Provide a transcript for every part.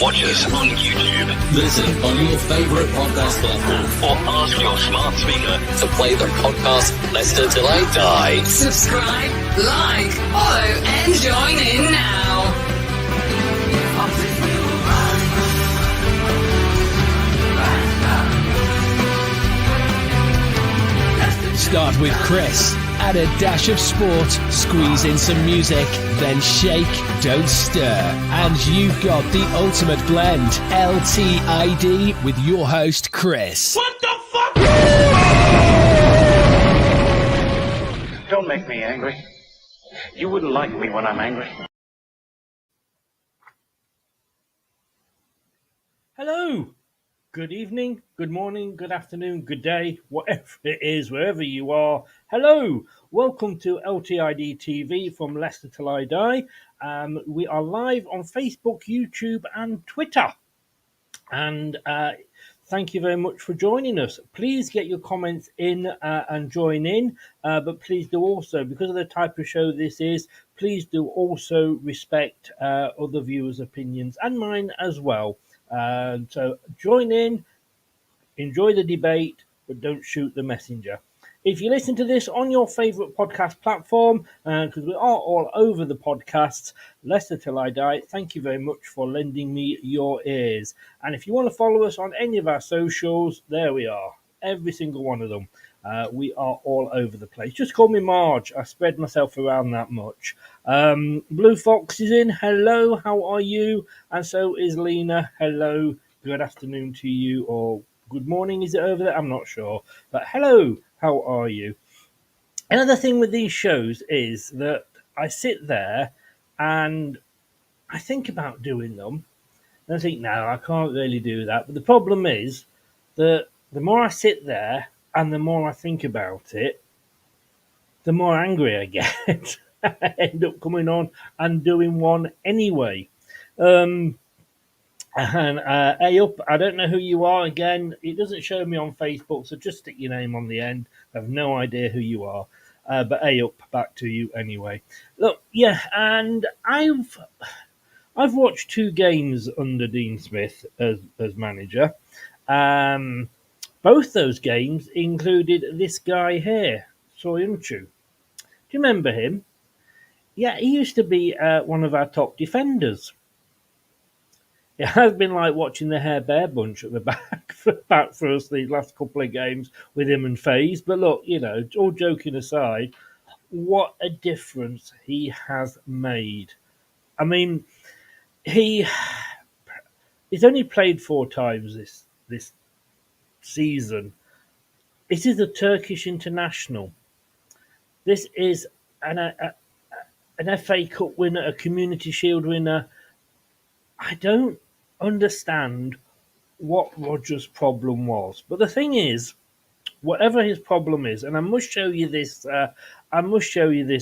Watch us on YouTube. Listen on your favourite podcast platform. Or ask your smart speaker to play the podcast Leicester Till I Die. Subscribe, like, follow, and join in now. Start with Chris, add a dash of sport, squeeze in some music, then shake, don't stir. And you've got the ultimate blend, LTID, with your host, Chris. What the fuck? Don't make me angry. You wouldn't like me when I'm angry. Hello. Good evening, good morning, good afternoon, good day, whatever it is, wherever you are. Hello, welcome to LTID TV from Leicester Till I Die. We are live on Facebook, YouTube and Twitter. And thank you very much for joining us. Please get your comments in and join in. But please do also, because of the type of show this is, please do also respect other viewers' opinions and mine as well. So join in, enjoy the debate, but don't shoot the messenger. If you listen to this on your favourite podcast platform, because we are all over the podcasts, Leicester Till I Die, thank you very much for lending me your ears. And if you want to follow us on any of our socials, there we are, every single one of them. We are all over the place. Just call me Marge. I spread myself around that much. Blue Fox is in. Hello, how are you? And so is Lena. Hello, good afternoon to you. Or good morning, is it over there? I'm not sure. But hello, how are you? Another thing with these shows is that I sit there and I think about doing them. And I think, no, I can't really do that. But the problem is that the more I sit there, and the more I think about it, the more angry I get. I end up coming on and doing one anyway. And Up, I don't know who you are. Again, it doesn't show me on Facebook, so just stick your name on the end. I have no idea who you are. But Up, back to you anyway. Look, yeah, and I've watched 2 games under Dean Smith as manager. Both those games included this guy here, Söyüncü. Do you remember him? Yeah, he used to be one of our top defenders. It has been like watching the Hair Bear bunch at the back for us these last couple of games with him and FaZe. But look, you know, all joking aside, what a difference he has made. I mean, he's only played 4 times this season. It is a Turkish international. This is an FA Cup winner, a Community Shield winner. I don't understand what Rodgers' problem was. But the thing is, whatever his problem is, and I must show you this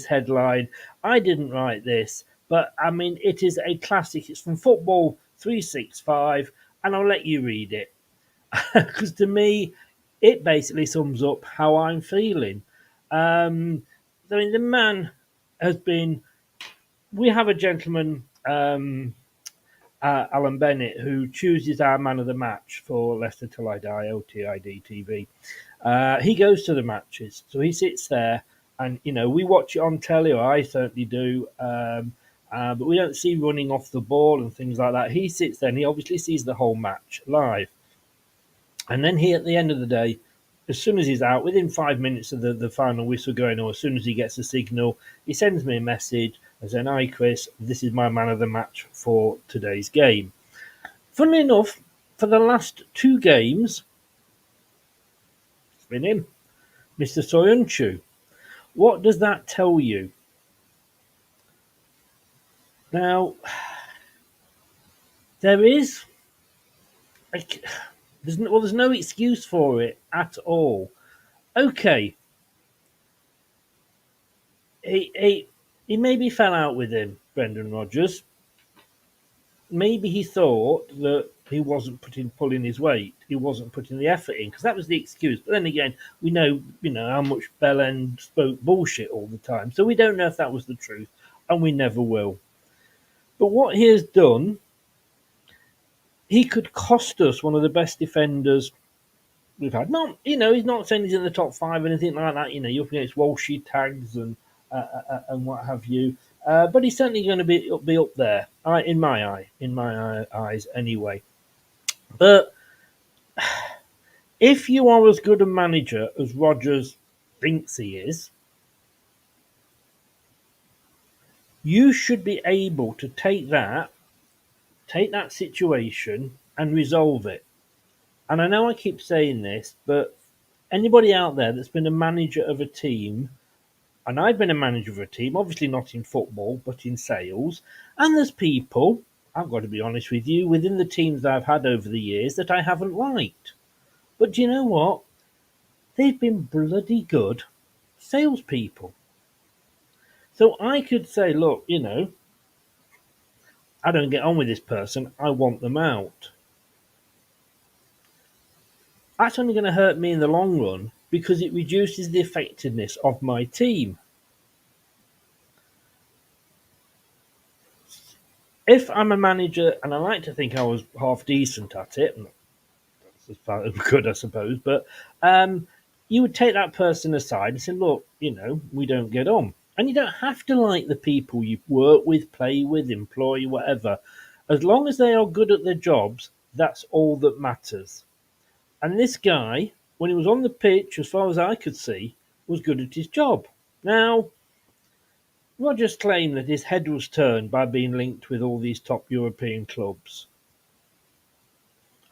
headline. I didn't write this, but I mean, it is a classic. It's from Football 365, and I'll let you read it. Because to me, it basically sums up how I'm feeling. I mean, the man has been... We have a gentleman, Alan Bennett, who chooses our man of the match for Leicester Till I Die, LTID TV. He goes to the matches, so he sits there, and, you know, we watch it on telly, or I certainly do, but we don't see running off the ball and things like that. He sits there, and he obviously sees the whole match live. And then he, at the end of the day, as soon as he's out, within 5 minutes of the final whistle going, or as soon as he gets a signal, he sends me a message and says, "Hi, Chris, this is my man of the match for today's game." Funnily enough, for the last 2 games, it's been him, Mr. Söyüncü. What does that tell you? Now, there's no excuse for it at all. Okay, he maybe fell out with him, Brendan Rodgers. Maybe he thought that he wasn't pulling his weight. He wasn't putting the effort in, because that was the excuse. But then again, we know, how much Bellend spoke bullshit all the time. So we don't know if that was the truth, and we never will. But what he has done he could cost us one of the best defenders we've had. Not, he's not saying he's in the top five or anything like that. You're up against Walshy tags and what have you. But he's certainly going to be up there, in my eyes anyway. But if you are as good a manager as Rodgers thinks he is, you should be able to take that situation and resolve it. And I know I keep saying this, but anybody out there that's been a manager of a team, and I've been a manager of a team, obviously not in football, but in sales, and there's people, I've got to be honest with you, within the teams that I've had over the years that I haven't liked. But do you know what? They've been bloody good salespeople. So I could say, look, I don't get on with this person, I want them out. That's only going to hurt me in the long run because it reduces the effectiveness of my team. If I'm a manager, and I like to think I was half decent at it, that's as far as good, I suppose, but you would take that person aside and say, look, we don't get on. And you don't have to like the people you work with, play with, employ, whatever. As long as they are good at their jobs, that's all that matters. And this guy, when he was on the pitch, as far as I could see, was good at his job. Now, Rodgers claimed that his head was turned by being linked with all these top European clubs.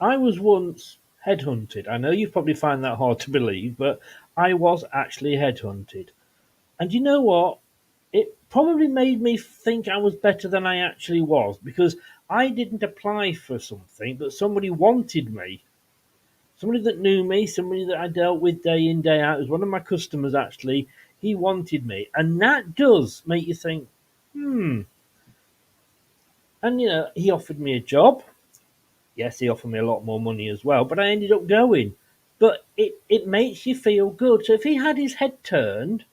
I was once headhunted. I know you probably find that hard to believe, but I was actually headhunted. And you know what? It probably made me think I was better than I actually was because I didn't apply for something, but somebody wanted me. Somebody that knew me, somebody that I dealt with day in, day out. It was one of my customers, actually. He wanted me. And that does make you think, And, he offered me a job. Yes, he offered me a lot more money as well, but I ended up going. But it makes you feel good. So if he had his head turned,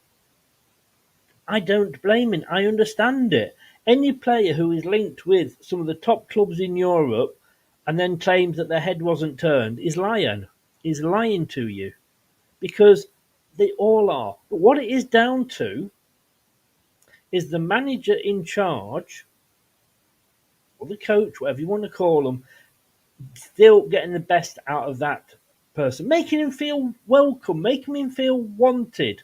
I don't blame him. I understand it. Any player who is linked with some of the top clubs in Europe and then claims that their head wasn't turned is lying. He's lying to you because they all are. But what it is down to is the manager in charge or the coach, whatever you want to call them, still getting the best out of that person, making him feel welcome, making him feel wanted.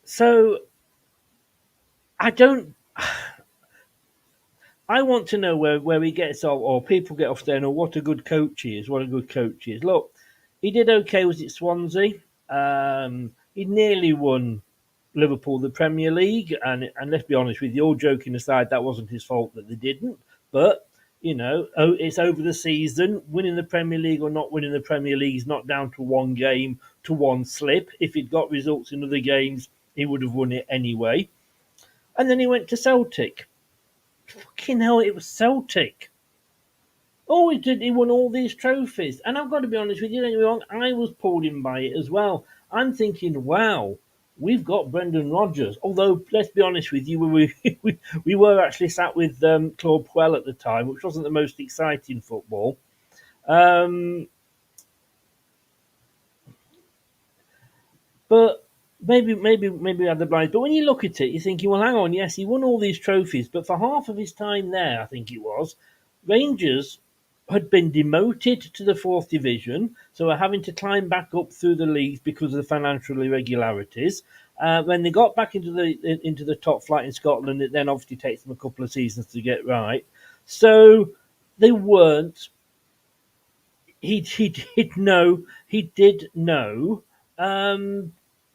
So I want to know where he gets off, or people get off saying, what a good coach he is, what a good coach he is. Look, he did okay, was it Swansea? He nearly won Liverpool the Premier League, and let's be honest with you, all joking aside, that wasn't his fault that they didn't. But, it's over the season. Winning the Premier League or not winning the Premier League is not down to one game, to one slip. If he'd got results in other games, he would have won it anyway. And then he went to Celtic. Fucking hell, it was Celtic. Oh, he won all these trophies. And I've got to be honest with you, don't get me wrong, I was pulled in by it as well. I'm thinking, wow, we've got Brendan Rodgers. Although, let's be honest with you, we were actually sat with Claude Puel at the time, which wasn't the most exciting football. But maybe we had the blinds. But when you look at it, you're thinking, well, hang on, yes, he won all these trophies, but for half of his time there, I think it was, Rangers had been demoted to the 4th division, so are having to climb back up through the leagues because of the financial irregularities. When they got back into the top flight in Scotland, it then obviously takes them a couple of seasons to get right. So they weren't. He did know.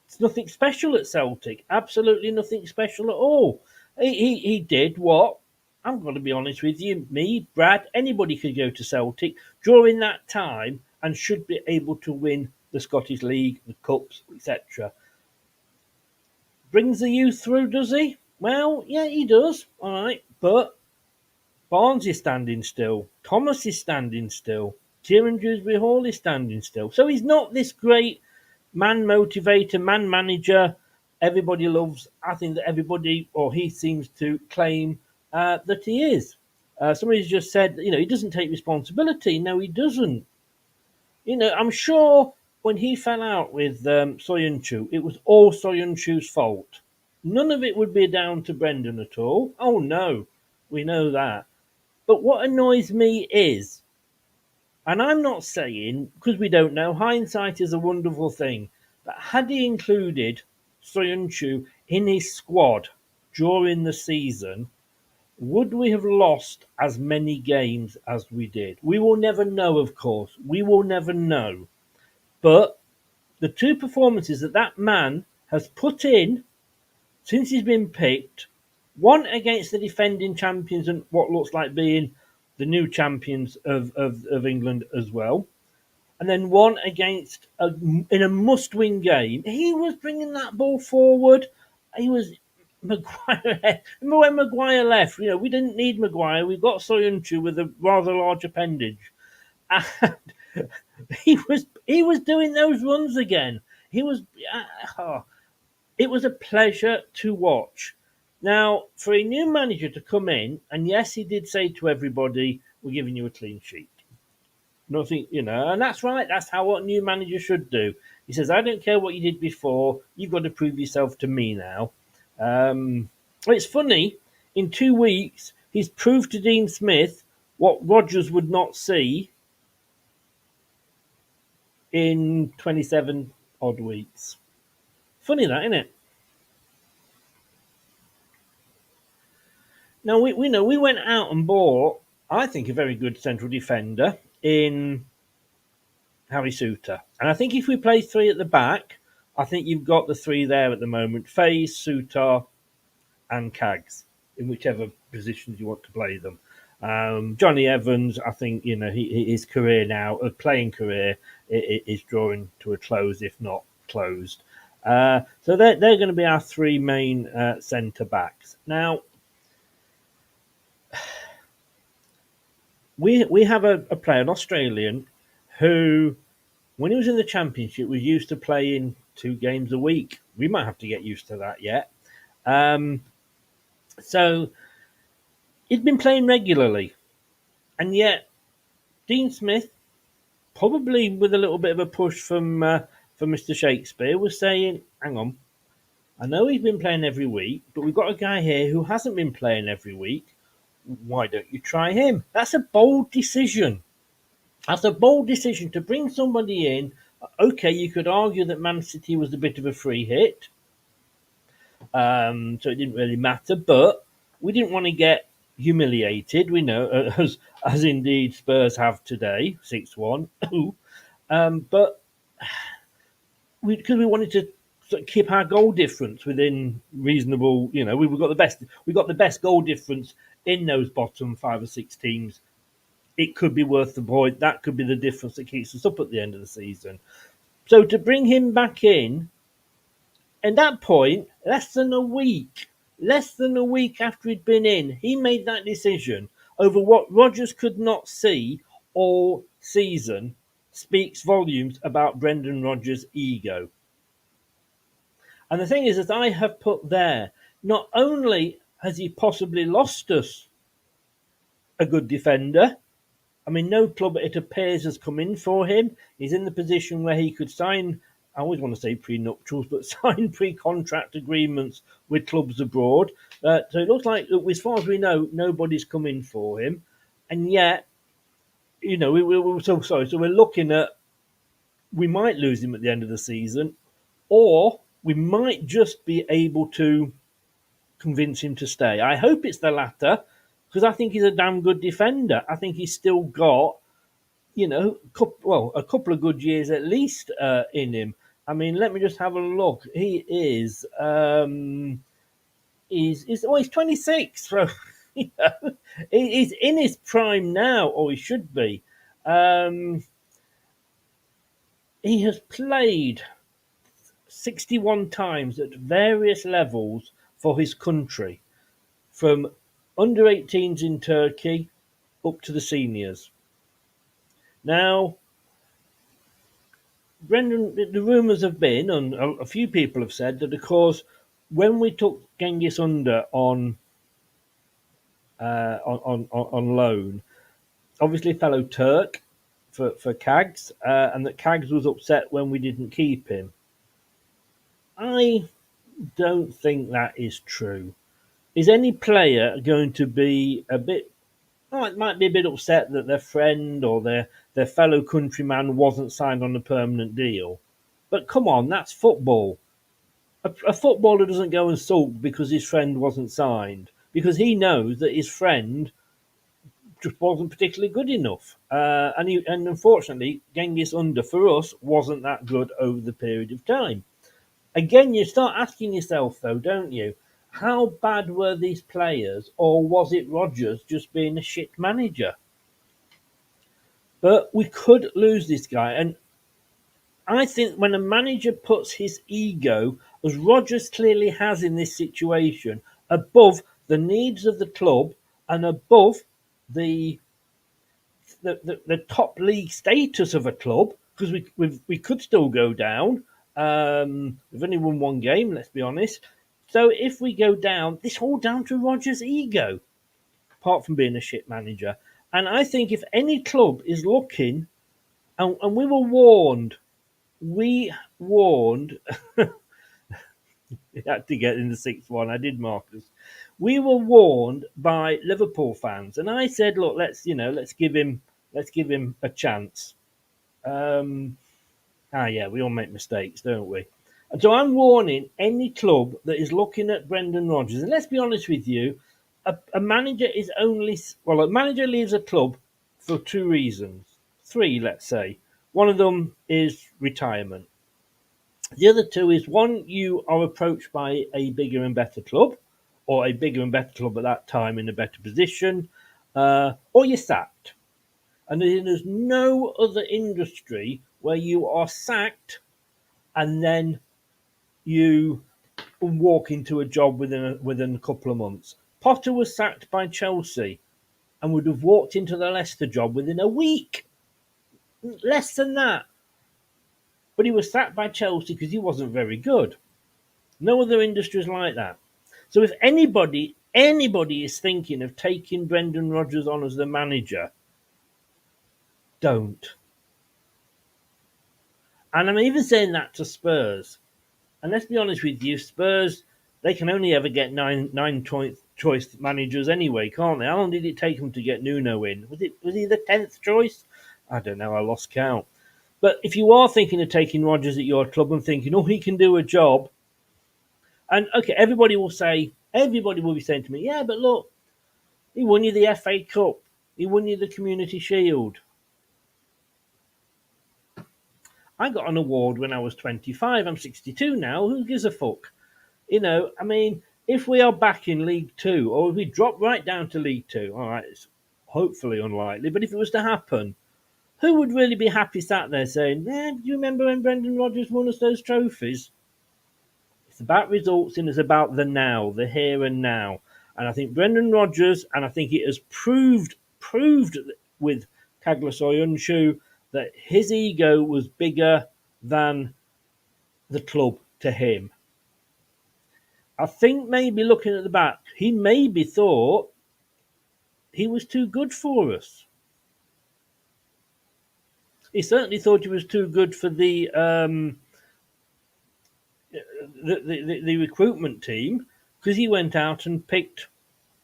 It's nothing special at Celtic. Absolutely nothing special at all. He did what? I'm going to be honest with you. Me, Brad, anybody could go to Celtic during that time and should be able to win the Scottish League, the Cups, etc. Brings the youth through, does he? Well, yeah, he does. All right. But Barnes is standing still. Thomas is standing still. Kieran Dewsbury Hall is standing still. So he's not this great man motivator, man manager, everybody loves. I think that everybody, or he seems to claim that he is. Somebody's just said, he doesn't take responsibility. No, he doesn't. I'm sure when he fell out with Söyüncü, it was all Söyüncü's fault. None of it would be down to Brendan at all. Oh no, we know that. But what annoys me is, and I'm not saying, because we don't know, hindsight is a wonderful thing, but had he included Söyüncü in his squad during the season, would we have lost as many games as we did? We will never know, of course. We will never know. But the two performances that man has put in since he's been picked, one against the defending champions and what looks like being the new champions of England as well, and then one against in a must-win game. He was bringing that ball forward. He was Maguire. Remember when Maguire left? We didn't need Maguire. We got Söyüncü with a rather large appendage, and he was doing those runs again. He was. It was a pleasure to watch. Now, for a new manager to come in, and yes, he did say to everybody, "We're giving you a clean sheet." Nothing, and that's right. That's how what a new manager should do. He says, "I don't care what you did before. You've got to prove yourself to me now." It's funny. In 2 weeks, he's proved to Dean Smith what Rodgers would not see in 27 odd weeks. Funny that, isn't it? Now, we know we went out and bought, I think, a very good central defender in Harry Souttar. And I think if we play three at the back, I think you've got the three there at the moment. Faze, Souttar and Cags, in whichever positions you want to play them. Johnny Evans, I think, his career now, playing career, is drawing to a close, if not closed. So they're going to be our three main centre-backs. Now, we have a player, an Australian, who, when he was in the Championship, was used to playing 2 games a week. We might have to get used to that yet. So he'd been playing regularly. And yet, Dean Smith, probably with a little bit of a push from Mr. Shakespeare, was saying, hang on, I know he's been playing every week, but we've got a guy here who hasn't been playing every week. Why don't you try him? That's a bold decision. That's a bold decision to bring somebody in. Okay, you could argue that Man City was a bit of a free hit, so it didn't really matter. But we didn't want to get humiliated. We know, as indeed Spurs have today, 6-1. But because we wanted to sort of keep our goal difference within reasonable. We got the best. We got the best goal difference in those bottom 5 or 6 teams. It could be worth the point. That could be the difference that keeps us up at the end of the season. So to bring him back in, at that point, less than a week after he'd been in, he made that decision over what Rodgers could not see all season, speaks volumes about Brendan Rodgers' ego. And the thing is, as I have put there, not only has he possibly lost us a good defender, I mean, no club, it appears, has come in for him. He's in the position where he could sign, I always want to say pre-nuptials, but sign pre-contract agreements with clubs abroad. So it looks like, as far as we know, nobody's come in for him. And yet, we're so sorry. So we're looking at, we might lose him at the end of the season, or we might just be able to convince him to stay. I hope it's the latter, because I think he's a damn good defender. I think he's still got, a couple of good years at least in him. I mean, let me just have a look. He is, he's 26. So, he's in his prime now, or he should be. He has played 61 times at various levels for his country, from under 18s in Turkey up to the seniors. Now, Brendan, the rumours have been, and a few people have said that, of course, when we took Genghis under on loan, obviously fellow Turk for Cags, and that Cags was upset when we didn't keep him. I don't think that is true. Is any player going to be a bit? Oh, it might be a bit upset that their friend or their fellow countryman wasn't signed on a permanent deal. But come on, that's football. A footballer doesn't go and sulk because his friend wasn't signed, because he knows that his friend just wasn't particularly good enough. And unfortunately, Genghis under for us wasn't that good over the period of time. Again, you start asking yourself, though, don't you? How bad were these players, or was it Rodgers just being a shit manager? But we could lose this guy, and I think when a manager puts his ego, as Rodgers clearly has in this situation, above the needs of the club and above the top league status of a club, because we could still go down. We've only won one game, let's be honest. So if we go down, it's all down to Rodgers' ego, apart from being a shit manager. And I think if any club is looking, and we were warned, we had to get in the sixth one. I did, Marcus. We were warned by Liverpool fans, and I said, "Look, let's give him a chance." We all make mistakes, don't we? And so I'm warning any club that is looking at Brendan Rodgers. And let's be honest with you, a manager leaves a club for two reasons, three, let's say. One of them is retirement. The other two is, one, you are approached by a bigger and better club, or a bigger and better club at that time in a better position, or you're sacked. And there's no other industry where you are sacked and then you walk into a job within a couple of months. Potter was sacked by Chelsea and would have walked into the Leicester job within a week. Less than that. But he was sacked by Chelsea because he wasn't very good. No other industry is like that. So if anybody is thinking of taking Brendan Rodgers on as the manager, don't. And I'm even saying that to Spurs. And let's be honest with you, Spurs, they can only ever get nine choice managers anyway, can't they? How long did it take them to get Nuno in? Was he the 10th choice? I don't know, I lost count. But if you are thinking of taking Rodgers at your club and thinking, oh, he can do a job, and okay, everybody will be saying to me, yeah, but look, he won you the FA Cup, he won you the Community Shield. I got an award when I was 25. I'm 62 now. Who gives a fuck? I mean, if we are back in League Two, or if we drop right down to League Two, all right, it's hopefully unlikely, but if it was to happen, who would really be happy sat there saying, do you remember when Brendan Rodgers won us those trophies? It's about results and it's about the now, the here and now. And I think Brendan Rodgers, and I think it has proved with Söyüncü that his ego was bigger than the club to him. I think maybe looking at the back, he maybe thought he was too good for us. He certainly thought he was too good for the recruitment team, because he went out and picked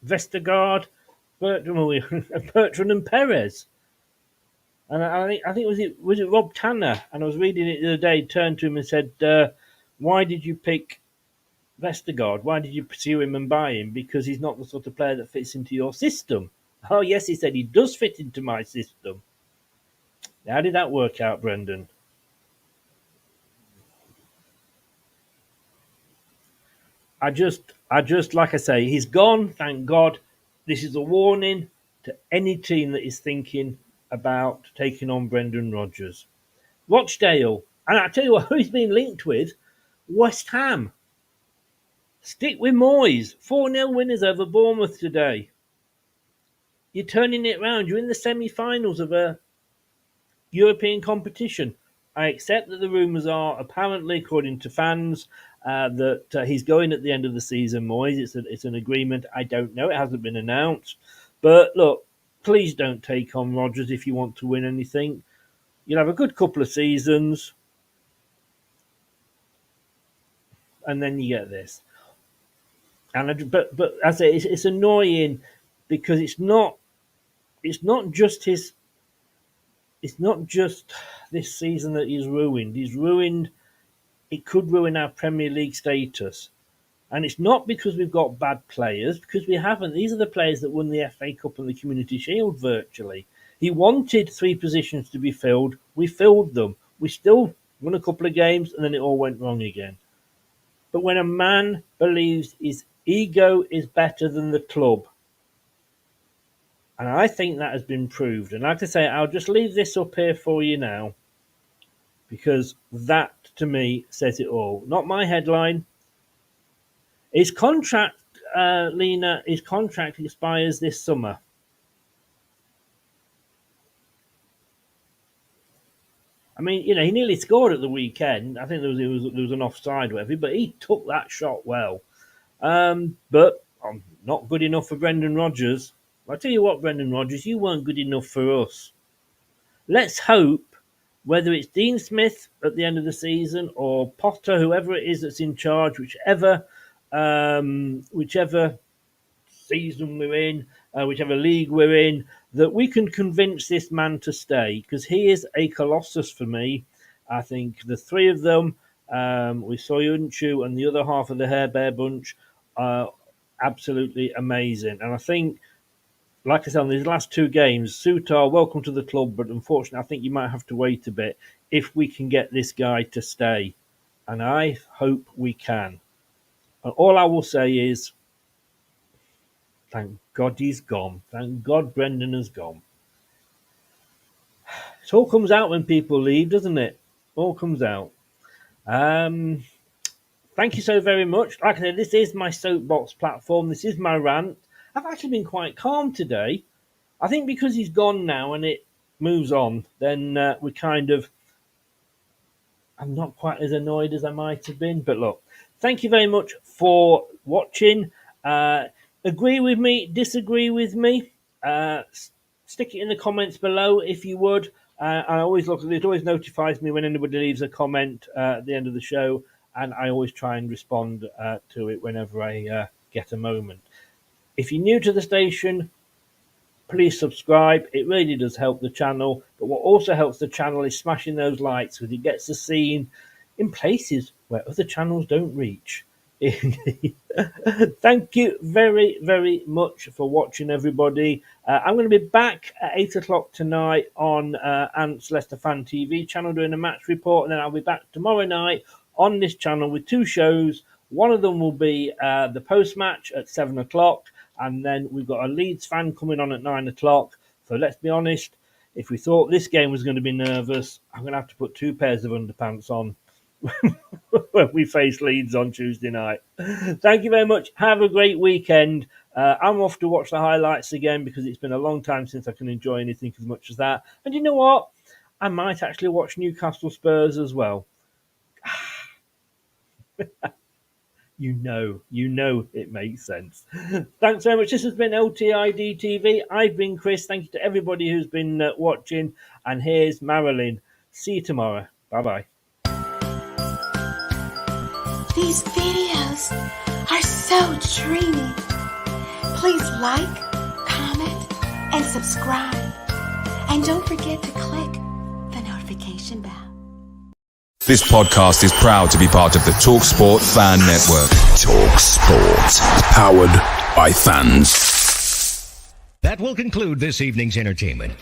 Vestergaard, Bertrand and Perez. And I think was it Rob Tanner? And I was reading it the other day. Turned to him and said, "Why did you pick Vestergaard? Why did you pursue him and buy him? Because he's not the sort of player that fits into your system." Oh yes, he said, he does fit into my system. How did that work out, Brendan? I just like I say, he's gone. Thank God. This is a warning to any team that is thinking about taking on Brendan Rodgers. Rochdale, and I tell you what, who he's been linked with, West Ham. Stick with Moyes. 4-0 winners over Bournemouth today. You're turning it round. You're in the semi-finals of a European competition. I accept that the rumours are, apparently, according to fans, that he's going at the end of the season, Moyes. It's an agreement. I don't know. It hasn't been announced. But look, please don't take on Rodgers if you want to win anything. You'll have a good couple of seasons, and then you get this. But as I say, it's annoying because it's not just this season that he's ruined. He's ruined. It could ruin our Premier League status. And it's not because we've got bad players, because we haven't. These are the players that won the FA Cup and the Community Shield virtually. He wanted 3 positions to be filled. We filled them. We still won a couple of games, and then it all went wrong again. But when a man believes his ego is better than the club, and I think that has been proved. And like I say, I'll just leave this up here for you now, because that, to me, says it all. Not my headline. His contract, Lena, his contract expires this summer. I mean, he nearly scored at the weekend. I think there was an offside or whatever, but he took that shot well. But not good enough for Brendan Rodgers. I'll tell you what, Brendan Rodgers, you weren't good enough for us. Let's hope, whether it's Dean Smith at the end of the season or Potter, whoever it is that's in charge, whichever season we're in, whichever league we're in, that we can convince this man to stay, because he is a colossus for me. I think the 3 of them, with Söyüncü and the other half of the Hair Bear bunch, are absolutely amazing. And I think, like I said, on these last 2 games, Sutar, welcome to the club, but unfortunately, I think you might have to wait a bit if we can get this guy to stay. And I hope we can. And all I will say is, thank God he's gone. Thank God Brendan has gone. It all comes out when people leave, doesn't it? All comes out. Thank you so very much. Like I said, this is my soapbox platform. This is my rant. I've actually been quite calm today. I think because he's gone now and it moves on, then I'm not quite as annoyed as I might have been. But look, thank you very much for watching. Agree with me, disagree with me. Stick it in the comments below if you would. I always look. It always notifies me when anybody leaves a comment at the end of the show, and I always try and respond to it whenever I get a moment. If you're new to the station, please subscribe. It really does help the channel. But what also helps the channel is smashing those likes, because it gets us seen in places where other channels don't reach. Thank you very, very much for watching, everybody. I'm going to be back at 8 o'clock tonight on Ant's Leicester Fan TV channel doing a match report, and then I'll be back tomorrow night on this channel with 2 shows. One of them will be the post-match at 7 o'clock, and then we've got a Leeds fan coming on at 9 o'clock. So let's be honest, if we thought this game was going to be nervous, I'm going to have to put 2 pairs of underpants on when we face Leeds on Tuesday night. Thank you very much. Have a great weekend. I'm off to watch the highlights again, because it's been a long time since I can enjoy anything as much as that. And you know what? I might actually watch Newcastle Spurs as well. You know it makes sense. Thanks very much. This has been LTID TV. I've been Chris. Thank you to everybody who's been watching. And here's Marilyn. See you tomorrow. Bye-bye. These videos are so dreamy. Please like, comment, and subscribe. And don't forget to click the notification bell. This podcast is proud to be part of the TalkSport Fan Network. TalkSport. Powered by fans. That will conclude this evening's entertainment.